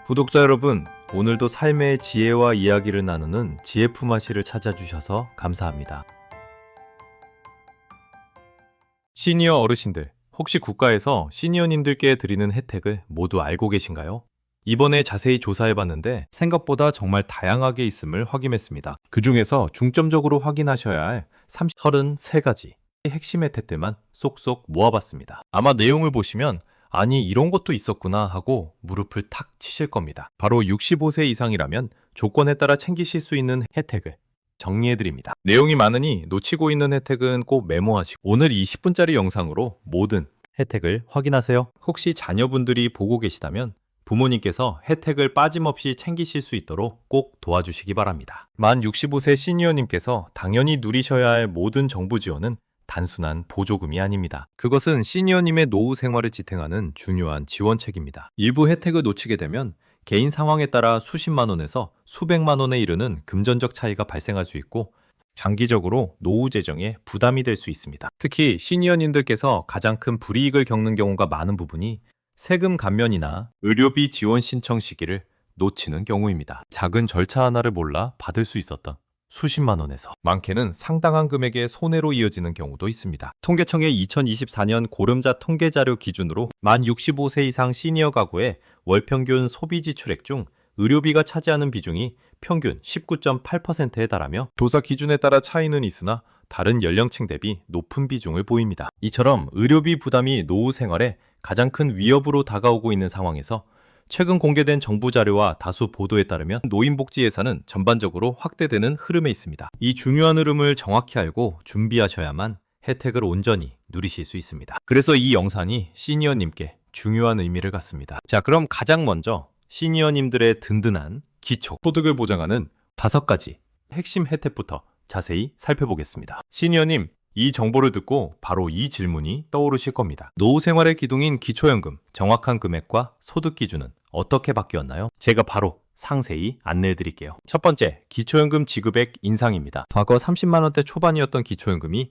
구독자 여러분, 오늘도 삶의 지혜와 이야기를 나누는 지혜 품앗이를 찾아주셔서 감사합니다. 시니어 어르신들, 혹시 국가에서 시니어님들께 드리는 혜택을 모두 알고 계신가요? 이번에 자세히 조사해봤는데 생각보다 정말 다양하게 있음을 확인했습니다. 그 중에서 중점적으로 확인하셔야 할 33가지 핵심 혜택들만 쏙쏙 모아봤습니다. 아마 내용을 보시면 아니 이런 것도 있었구나 하고 무릎을 탁 치실 겁니다. 바로 65세 이상이라면 조건에 따라 챙기실 수 있는 혜택을 정리해드립니다. 내용이 많으니 놓치고 있는 혜택은 꼭 메모하시고 오늘 20분짜리 영상으로 모든 혜택을 확인하세요. 혹시 자녀분들이 보고 계시다면 부모님께서 혜택을 빠짐없이 챙기실 수 있도록 꼭 도와주시기 바랍니다. 만 65세 시니어님께서 당연히 누리셔야 할 모든 정부 지원은 단순한 보조금이 아닙니다. 그것은 시니어님의 노후 생활을 지탱하는 중요한 지원책입니다. 일부 혜택을 놓치게 되면 개인 상황에 따라 수십만 원에서 수백만 원에 이르는 금전적 차이가 발생할 수 있고 장기적으로 노후 재정에 부담이 될 수 있습니다. 특히 시니어님들께서 가장 큰 불이익을 겪는 경우가 많은 부분이 세금 감면이나 의료비 지원 신청 시기를 놓치는 경우입니다. 작은 절차 하나를 몰라 받을 수 있었던 수십만 원에서 많게는 상당한 금액의 손해로 이어지는 경우도 있습니다. 통계청의 2024년 고령자 통계 자료 기준으로 만 65세 이상 시니어 가구의 월 평균 소비 지출액 중 의료비가 차지하는 비중이 평균 19.8%에 달하며 조사 기준에 따라 차이는 있으나 다른 연령층 대비 높은 비중을 보입니다. 이처럼 의료비 부담이 노후 생활에 가장 큰 위협으로 다가오고 있는 상황에서 최근 공개된 정부 자료와 다수 보도에 따르면 노인복지 예산은 전반적으로 확대되는 흐름에 있습니다. 이 중요한 흐름을 정확히 알고 준비하셔야만 혜택을 온전히 누리실 수 있습니다. 그래서 이 영상이 시니어님께 중요한 의미를 갖습니다. 자, 그럼 가장 먼저 시니어님들의 든든한 기초 소득을 보장하는 5가지 핵심 혜택부터 자세히 살펴보겠습니다. 시니어님, 이 정보를 듣고 바로 이 질문이 떠오르실 겁니다. 노후 생활의 기둥인 기초연금, 정확한 금액과 소득 기준은 어떻게 바뀌었나요? 제가 바로 상세히 안내해 드릴게요. 첫 번째, 기초연금 지급액 인상입니다. 과거 30만 원대 초반이었던 기초연금이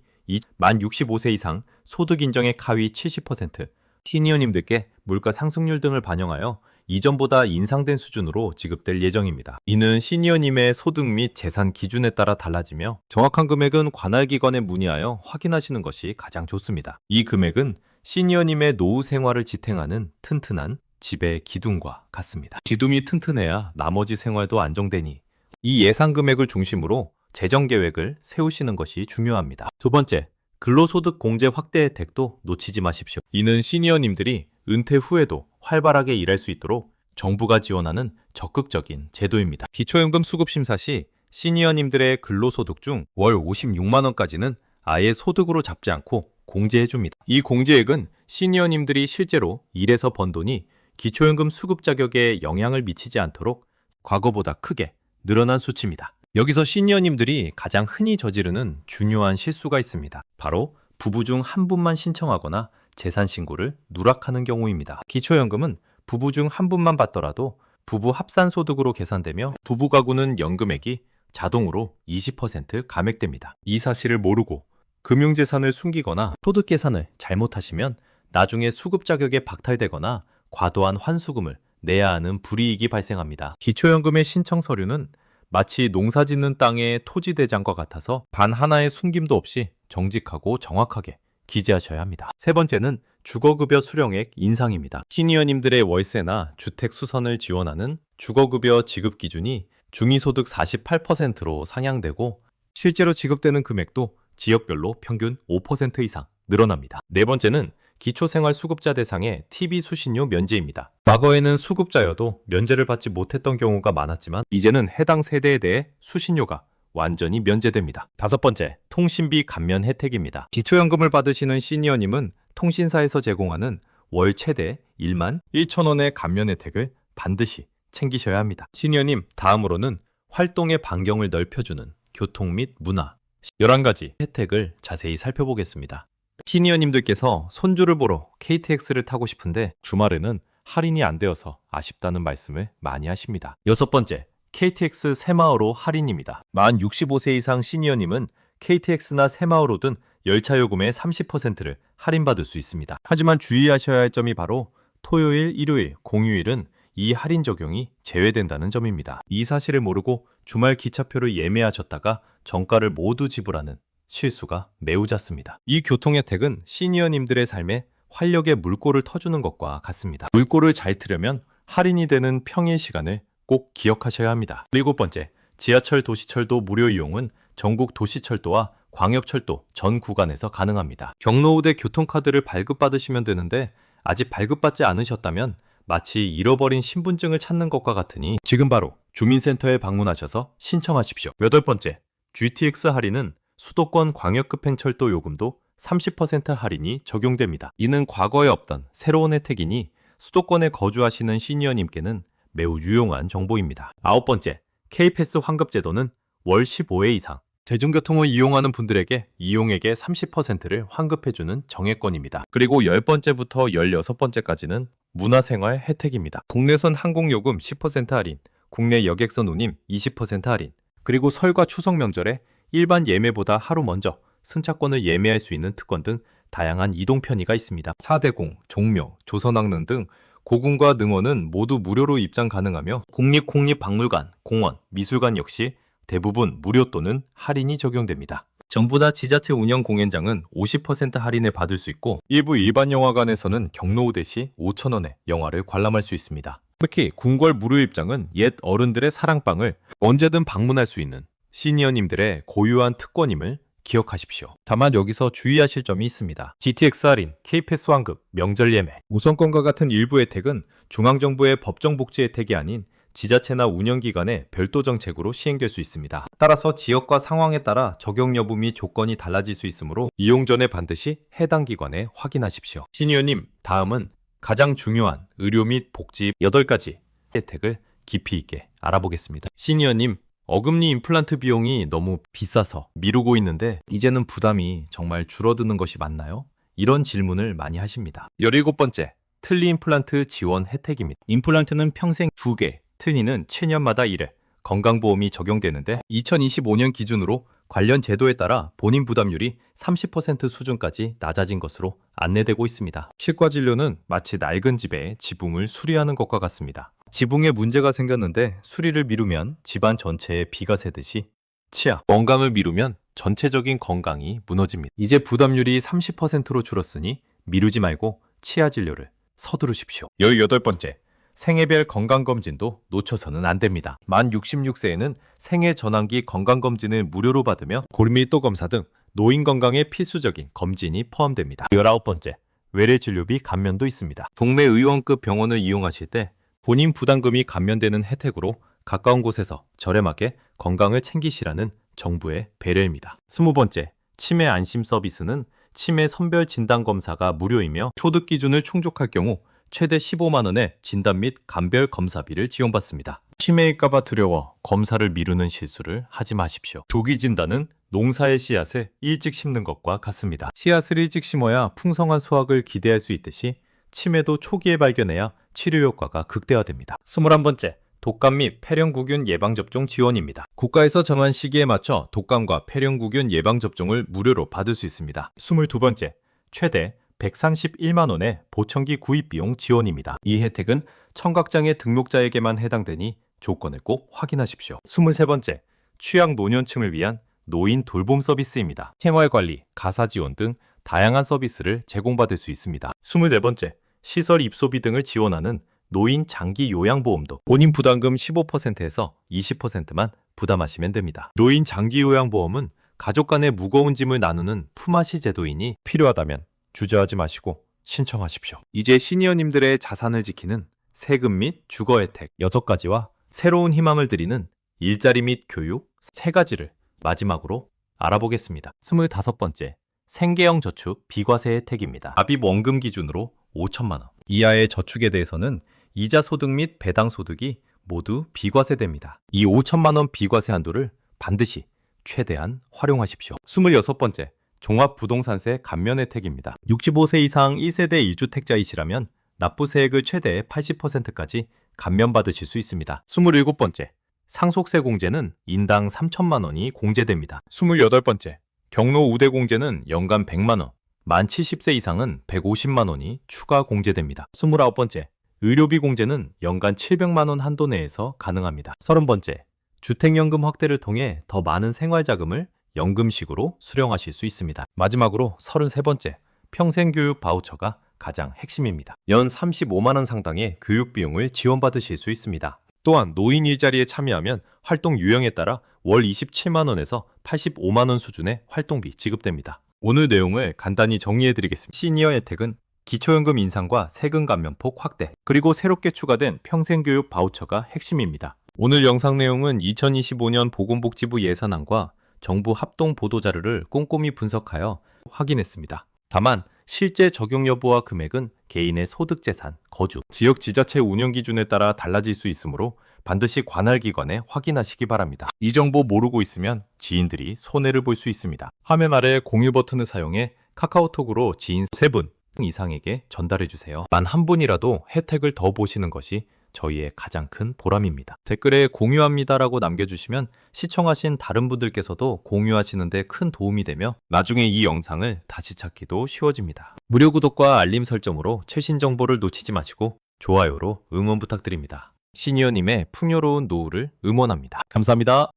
만 65세 이상 소득 인정액 하위 70%, 시니어님들께 물가 상승률 등을 반영하여 이전보다 인상된 수준으로 지급될 예정입니다. 이는 시니어님의 소득 및 재산 기준에 따라 달라지며 정확한 금액은 관할기관에 문의하여 확인하시는 것이 가장 좋습니다. 이 금액은 시니어님의 노후 생활을 지탱하는 튼튼한 집의 기둥과 같습니다. 기둥이 튼튼해야 나머지 생활도 안정되니 이 예상 금액을 중심으로 재정 계획을 세우시는 것이 중요합니다. 두 번째, 근로소득 공제 확대 혜택도 놓치지 마십시오. 이는 시니어님들이 은퇴 후에도 활발하게 일할 수 있도록 정부가 지원하는 적극적인 제도입니다. 기초연금 수급 심사 시 시니어님들의 근로소득 중 월 56만 원까지는 아예 소득으로 잡지 않고 공제해줍니다. 이 공제액은 시니어님들이 실제로 일해서 번 돈이 기초연금 수급 자격에 영향을 미치지 않도록 과거보다 크게 늘어난 수치입니다. 여기서 시니어님들이 가장 흔히 저지르는 중요한 실수가 있습니다. 바로 부부 중 한 분만 신청하거나 재산 신고를 누락하는 경우입니다. 기초연금은 부부 중 한 분만 받더라도 부부 합산 소득으로 계산되며 부부 가구는 연금액이 자동으로 20% 감액됩니다. 이 사실을 모르고 금융재산을 숨기거나 소득 계산을 잘못하시면 나중에 수급 자격에 박탈되거나 과도한 환수금을 내야 하는 불이익이 발생합니다. 기초연금의 신청 서류는 마치 농사 짓는 땅의 토지 대장과 같아서 단 하나의 숨김도 없이 정직하고 정확하게 기재하셔야 합니다. 세 번째는 주거급여 수령액 인상입니다. 시니어님들의 월세나 주택 수선을 지원하는 주거급여 지급 기준이 중위소득 48%로 상향되고 실제로 지급되는 금액도 지역별로 평균 5% 이상 늘어납니다. 네 번째는 기초생활수급자 대상의 TV 수신료 면제입니다. 과거에는 수급자여도 면제를 받지 못했던 경우가 많았지만 이제는 해당 세대에 대해 수신료가 완전히 면제됩니다. 다섯 번째, 통신비 감면 혜택입니다. 기초연금을 받으시는 시니어님은 통신사에서 제공하는 월 최대 1만 1천 원의 감면 혜택을 반드시 챙기셔야 합니다. 시니어님, 다음으로는 활동의 반경을 넓혀주는 교통 및 문화 11가지 혜택을 자세히 살펴보겠습니다. 시니어님들께서 손주를 보러 KTX를 타고 싶은데 주말에는 할인이 안 되어서 아쉽다는 말씀을 많이 하십니다. 여섯 번째, KTX 새마을호 할인입니다. 만 65세 이상 시니어님은 KTX나 새마을호든 열차 요금의 30%를 할인받을 수 있습니다. 하지만 주의하셔야 할 점이 바로 토요일, 일요일, 공휴일은 이 할인 적용이 제외된다는 점입니다. 이 사실을 모르고 주말 기차표를 예매하셨다가 정가를 모두 지불하는 실수가 매우 잦습니다. 이 교통 혜택은 시니어님들의 삶에 활력의 물꼬를 터주는 것과 같습니다. 물꼬를 잘 트려면 할인이 되는 평일 시간을 꼭 기억하셔야 합니다. 7번째, 지하철 도시철도 무료 이용은 전국 도시철도와 광역철도 전 구간에서 가능합니다. 경로우대 교통카드를 발급받으시면 되는데 아직 발급받지 않으셨다면 마치 잃어버린 신분증을 찾는 것과 같으니 지금 바로 주민센터에 방문하셔서 신청하십시오. 8번째, GTX 할인은 수도권 광역급행철도 요금도 30% 할인이 적용됩니다. 이는 과거에 없던 새로운 혜택이니 수도권에 거주하시는 시니어님께는 매우 유용한 정보입니다. 9번째, K패스 환급제도는 월 15회 이상 대중교통을 이용하는 분들에게 이용액의 30%를 환급해주는 정액권입니다. 그리고 10번째부터 16번째까지는 문화생활 혜택입니다. 국내선 항공요금 10% 할인, 국내 여객선 운임 20% 할인, 그리고 설과 추석 명절에 일반 예매보다 하루 먼저 승차권을 예매할 수 있는 특권 등 다양한 이동 편의가 있습니다. 사대공, 종묘, 조선왕릉 등 고궁과 능원은 모두 무료로 입장 가능하며 국립박물관, 공원, 미술관 역시 대부분 무료 또는 할인이 적용됩니다. 정부나 지자체 운영 공연장은 50% 할인을 받을 수 있고 일부 일반 영화관에서는 경로우대 시 5,000원에 영화를 관람할 수 있습니다. 특히 궁궐 무료 입장은 옛 어른들의 사랑방을 언제든 방문할 수 있는 시니어님들의 고유한 특권임을 기억하십시오. 다만 여기서 주의하실 점이 있습니다. GTX 할인, K패스 환급, 명절 예매, 우선권과 같은 일부 혜택은 중앙정부의 법정복지 혜택이 아닌 지자체나 운영기관의 별도 정책으로 시행될 수 있습니다. 따라서 지역과 상황에 따라 적용 여부 및 조건이 달라질 수 있으므로 이용 전에 반드시 해당 기관에 확인하십시오. 시니어님, 다음은 가장 중요한 의료 및 복지 8가지 혜택을 깊이 있게 알아보겠습니다. 시니어님, 어금니 임플란트 비용이 너무 비싸서 미루고 있는데 이제는 부담이 정말 줄어드는 것이 맞나요? 이런 질문을 많이 하십니다. 17번째, 틀니 임플란트 지원 혜택입니다. 임플란트는 평생 2개, 틀니는 7년마다 1회 건강보험이 적용되는데 2025년 기준으로 관련 제도에 따라 본인 부담률이 30% 수준까지 낮아진 것으로 안내되고 있습니다. 치과 진료는 마치 낡은 집에 지붕을 수리하는 것과 같습니다. 지붕에 문제가 생겼는데 수리를 미루면 집안 전체에 비가 새듯이 치아, 건강을 미루면 전체적인 건강이 무너집니다. 이제 부담률이 30%로 줄었으니 미루지 말고 치아 진료를 서두르십시오. 18번째, 생애별 건강검진도 놓쳐서는 안 됩니다. 만 66세에는 생애 전환기 건강검진을 무료로 받으며 골밀도 검사 등 노인 건강에 필수적인 검진이 포함됩니다. 19번째, 외래진료비 감면도 있습니다. 동네 의원급 병원을 이용하실 때 본인 부담금이 감면되는 혜택으로 가까운 곳에서 저렴하게 건강을 챙기시라는 정부의 배려입니다. 20번째, 치매 안심 서비스는 치매 선별 진단 검사가 무료이며 소득 기준을 충족할 경우 최대 15만 원의 진단 및 감별 검사비를 지원받습니다. 치매일까봐 두려워 검사를 미루는 실수를 하지 마십시오. 조기 진단은 농사의 씨앗을 일찍 심는 것과 같습니다. 씨앗을 일찍 심어야 풍성한 수확을 기대할 수 있듯이 치매도 초기에 발견해야 치료 효과가 극대화됩니다. 21번째, 독감 및 폐렴구균 예방접종 지원입니다. 국가에서 정한 시기에 맞춰 독감과 폐렴구균 예방접종을 무료로 받을 수 있습니다. 22번째, 최대 131만 원의 보청기 구입 비용 지원입니다. 이 혜택은 청각장애 등록자에게만 해당되니 조건을 꼭 확인하십시오. 23번째, 취약 노년층을 위한 노인 돌봄 서비스입니다. 생활관리, 가사 지원 등 다양한 서비스를 제공받을 수 있습니다. 24번째, 시설 입소비 등을 지원하는 노인 장기 요양보험도 본인 부담금 15%에서 20%만 부담하시면 됩니다. 노인 장기 요양보험은 가족 간의 무거운 짐을 나누는 품앗이 제도이니 필요하다면 주저하지 마시고 신청하십시오. 이제 시니어님들의 자산을 지키는 세금 및 주거 혜택 6가지와 새로운 희망을 드리는 일자리 및 교육 3가지를 마지막으로 알아보겠습니다. 25번째, 생계형 저축 비과세 혜택입니다. 납입 원금 기준으로 5천만 원 이하의 저축에 대해서는 이자 소득 및 배당 소득이 모두 비과세됩니다. 이 5천만 원 비과세 한도를 반드시 최대한 활용하십시오. 26번째, 종합부동산세 감면 혜택입니다. 65세 이상 1세대 1주택자이시라면 납부세액을 최대 80%까지 감면받으실 수 있습니다. 27번째, 상속세 공제는 인당 3천만 원이 공제됩니다. 28번째, 경로 우대 공제는 연간 100만 원, 만 70세 이상은 150만 원이 추가 공제됩니다. 29번째, 의료비 공제는 연간 700만 원 한도 내에서 가능합니다. 30번째, 주택연금 확대를 통해 더 많은 생활자금을 연금식으로 수령하실 수 있습니다. 마지막으로 33번째, 평생교육 바우처가 가장 핵심입니다. 연 35만 원 상당의 교육비용을 지원받으실 수 있습니다. 또한 노인 일자리에 참여하면 활동 유형에 따라 월 27만 원에서 85만 원 수준의 활동비 지급됩니다. 오늘 내용을 간단히 정리해드리겠습니다. 시니어 혜택은 기초연금 인상과 세금 감면폭 확대, 그리고 새롭게 추가된 평생교육 바우처가 핵심입니다. 오늘 영상 내용은 2025년 보건복지부 예산안과 정부 합동 보도자료를 꼼꼼히 분석하여 확인했습니다. 다만 실제 적용 여부와 금액은 개인의 소득재산, 거주, 지역 지자체 운영 기준에 따라 달라질 수 있으므로 반드시 관할 기관에 확인하시기 바랍니다. 이 정보 모르고 있으면 지인들이 손해를 볼 수 있습니다. 화면 아래 공유 버튼을 사용해 카카오톡으로 지인 3분 이상에게 전달해 주세요. 단 한 분이라도 혜택을 더 보시는 것이 저희의 가장 큰 보람입니다. 댓글에 공유합니다라고 남겨주시면 시청하신 다른 분들께서도 공유하시는데 큰 도움이 되며 나중에 이 영상을 다시 찾기도 쉬워집니다. 무료 구독과 알림 설정으로 최신 정보를 놓치지 마시고 좋아요로 응원 부탁드립니다. 시니어님의 풍요로운 노후를 응원합니다. 감사합니다.